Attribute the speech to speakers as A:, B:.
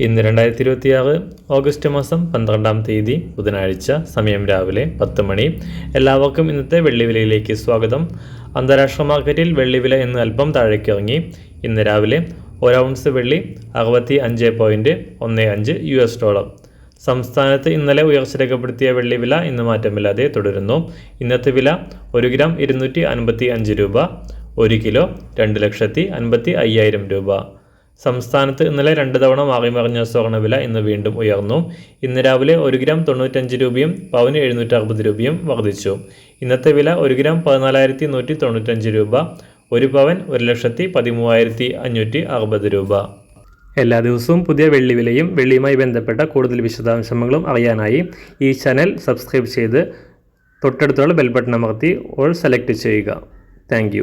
A: ഇന്ന് 2026 ഓഗസ്റ്റ് മാസം 12-ാം തീയതി ബുധനാഴ്ച, സമയം രാവിലെ 10 മണി. എല്ലാവർക്കും ഇന്നത്തെ വെള്ളിവിലയിലേക്ക് സ്വാഗതം. അന്താരാഷ്ട്ര മാർക്കറ്റിൽ വെള്ളിവില ഇന്ന് അല്പം താഴേക്കിറങ്ങി. ഇന്ന് രാവിലെ 1 ഔൺസ് വെള്ളി 65.15 $. സംസ്ഥാനത്ത് ഇന്നലെ ഉയർച്ച രേഖപ്പെടുത്തിയ വെള്ളിവില ഇന്ന് മാറ്റമില്ലാതെ തുടരുന്നു. ഇന്നത്തെ വില 1 ഗ്രാം 255 രൂപ, 1 കിലോ 2,55,000 രൂപ. സംസ്ഥാനത്ത് ഇന്നലെ 2 തവണ മാറിമറിഞ്ഞ സ്വർണ്ണവില ഇന്ന് വീണ്ടും ഉയർന്നു. ഇന്ന് രാവിലെ 1 ഗ്രാം 95 രൂപയും പവന് 760 രൂപയും വർദ്ധിച്ചു. ഇന്നത്തെ വില 1 ഗ്രാം 14,195 രൂപ, 1 പവൻ 1,13,560 രൂപ. എല്ലാ ദിവസവും പുതിയ വെള്ളിവിലയും വെള്ളിയുമായി ബന്ധപ്പെട്ട കൂടുതൽ വിശദാംശങ്ങളും അറിയാനായി ഈ ചാനൽ സബ്സ്ക്രൈബ് ചെയ്ത് തൊട്ടടുത്തുള്ള ബെൽ ബട്ടൺ അമർത്തി ഓൾ സെലക്ട് ചെയ്യുക. താങ്ക്